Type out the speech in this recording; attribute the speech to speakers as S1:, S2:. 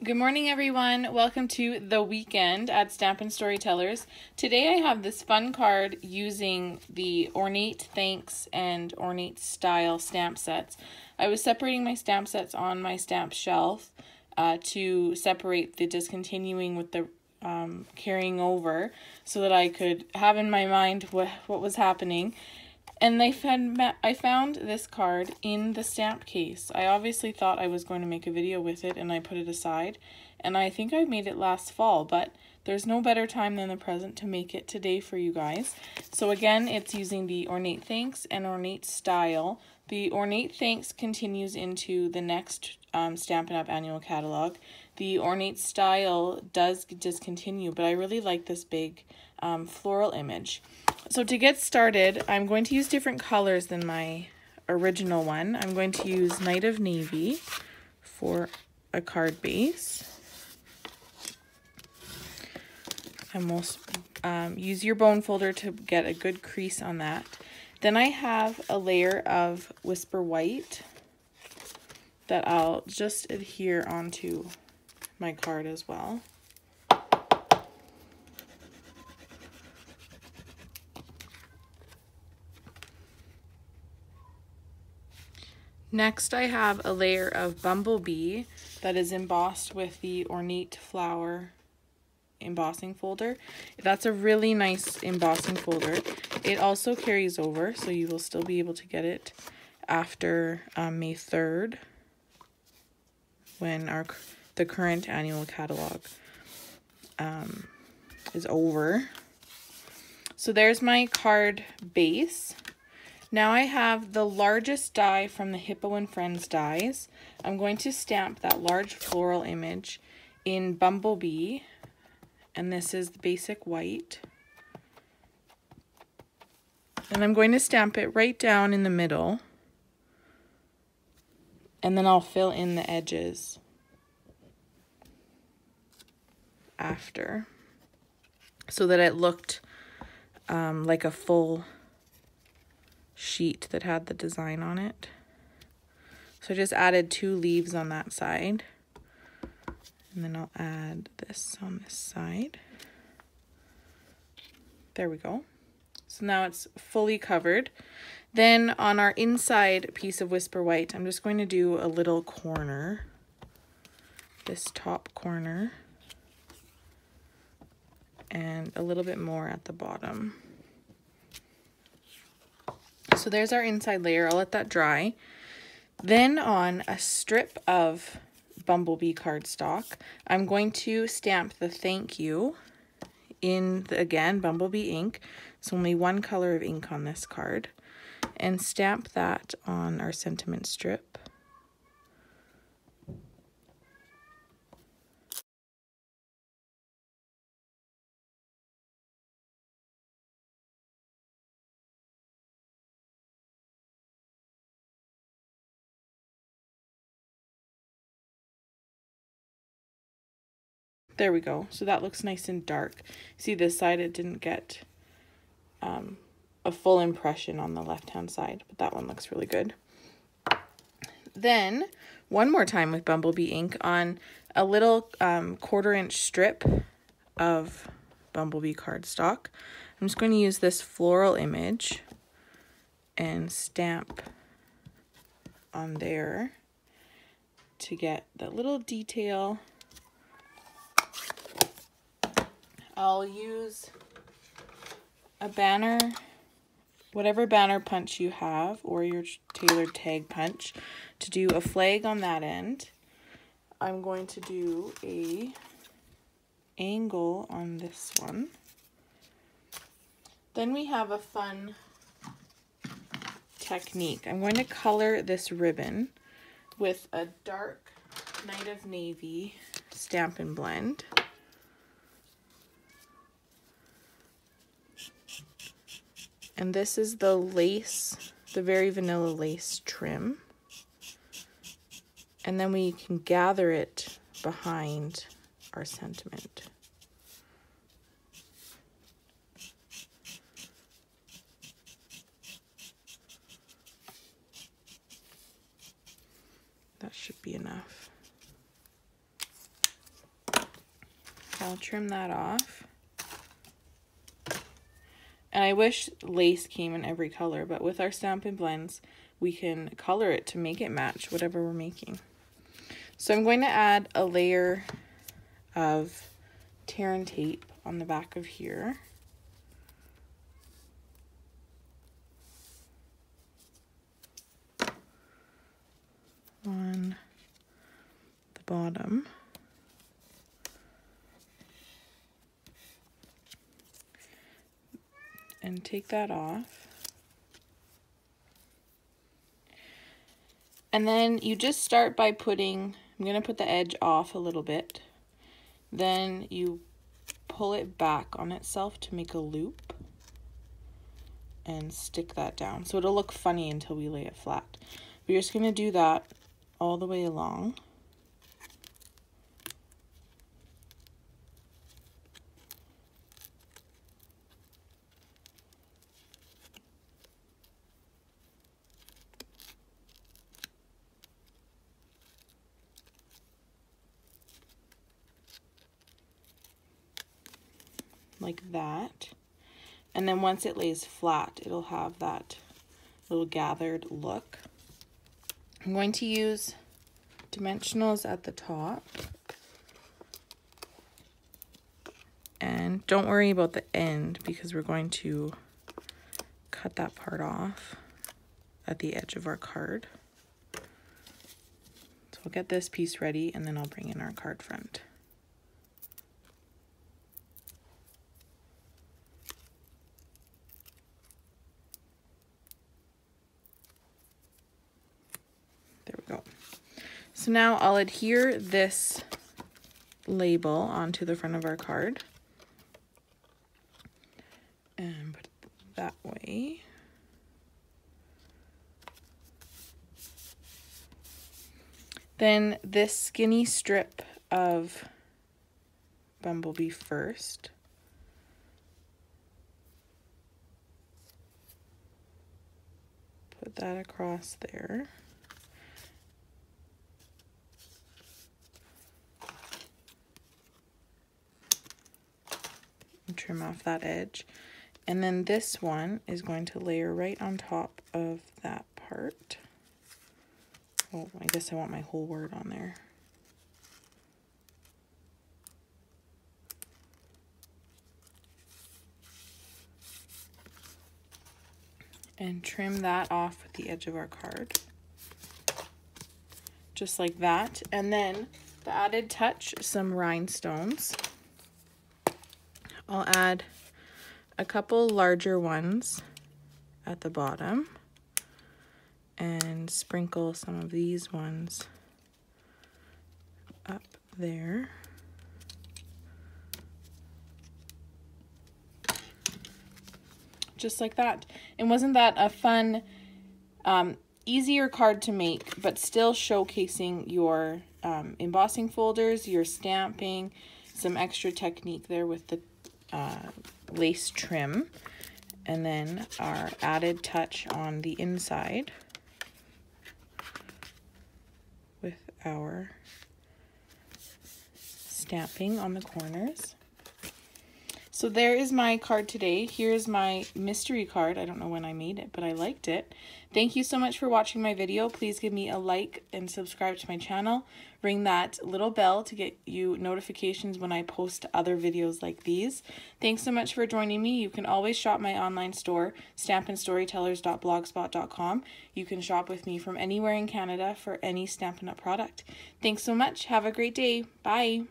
S1: Good morning, everyone. Welcome to the weekend at Stampin' Storytellers. Today I have this fun card using the Ornate Thanks and Ornate Style stamp sets. I was separating my stamp sets on my stamp shelf to separate the discontinuing with the carrying over so that I could have in my mind what was happening. And I found this card in the stamp case. I obviously thought I was going to make a video with it and I put it aside. And I think I made it last fall, but there's no better time than the present to make it today for you guys. So again, it's using the Ornate Thanks and Ornate Style. The Ornate Thanks continues into the next Stampin' Up! Annual catalog. The Ornate Style does discontinue, but I really like this big floral image. So to get started, I'm going to use different colors than my original one. I'm going to use Night of Navy for a card base. And we'll use your bone folder to get a good crease on that. Then I have a layer of Whisper White that I'll just adhere onto my card as well. Next, I have a layer of Bumblebee that is embossed with the Ornate Flower embossing folder. That's a really nice embossing folder. It also carries over, so you will still be able to get it after May 3rd when the current annual catalog is over. So there's my card base. Now I have the largest die from the Hippo and Friends dies. I'm going to stamp that large floral image in Bumblebee, and this is the basic white. And I'm going to stamp it right down in the middle, and then I'll fill in the edges after so that it looked like a full sheet that had the design on it. So I just added 2 leaves on that side, and then I'll add this on this side. There we go. So now it's fully covered. Then on our inside piece of Whisper White, I'm just going to do a little corner, this top corner, and a little bit more at the bottom. So there's our inside layer. I'll let that dry. Then on a strip of Bumblebee cardstock, I'm going to stamp the thank you in, again, Bumblebee ink. So only one color of ink on this card. And stamp that on our sentiment strip. There we go. So that looks nice and dark. See this side, it didn't get a full impression on the left-hand side, but that one looks really good. Then, one more time with Bumblebee ink on a little 1/4-inch strip of Bumblebee cardstock. I'm just going to use this floral image and stamp on there to get that little detail. I'll use a banner, whatever banner punch you have, or your tailored tag punch, to do a flag on that end. I'm going to do a angle on this one. Then we have a fun technique. I'm going to color this ribbon with a dark Night of Navy Stampin' Blend. And this is the lace, the very vanilla lace trim. And then we can gather it behind our sentiment. That should be enough. I'll trim that off. And I wish lace came in every color, but with our Stampin' Blends, we can color it to make it match whatever we're making. So I'm going to add a layer of tear and tape on the back of here. On the bottom. And take that off. And then you just start by putting, I'm going to put the edge off a little bit. Then you pull it back on itself to make a loop and stick that down. So it'll look funny until we lay it flat. We're just going to do that all the way along. Like that. And then once it lays flat, it'll have that little gathered look. I'm going to use dimensionals at the top. And don't worry about the end because we're going to cut that part off at the edge of our card. So we'll get this piece ready and then I'll bring in our card front. There we go. So now I'll adhere this label onto the front of our card and put it that way. Then this skinny strip of Bumblebee first. Put that across there. And trim off that edge. And then this one is going to layer right on top of that part. Oh, I guess I want my whole word on there. And trim that off with the edge of our card. Just like that. And then the added touch, some rhinestones. I'll add a couple larger ones at the bottom and sprinkle some of these ones up there. Just like that. And wasn't that a fun, easier card to make, but still showcasing your embossing folders, your stamping, some extra technique there with the lace trim, and then our added touch on the inside with our stamping on the corners. So there is my card today. Here's my mystery card. I don't know when I made it, but I liked it. Thank you so much for watching my video. Please give me a like and subscribe to my channel. Ring that little bell to get you notifications when I post other videos like these. Thanks so much for joining me. You can always shop my online store, stampinstorytellers.blogspot.com. You can shop with me from anywhere in Canada for any Stampin' Up product. Thanks so much. Have a great day. Bye.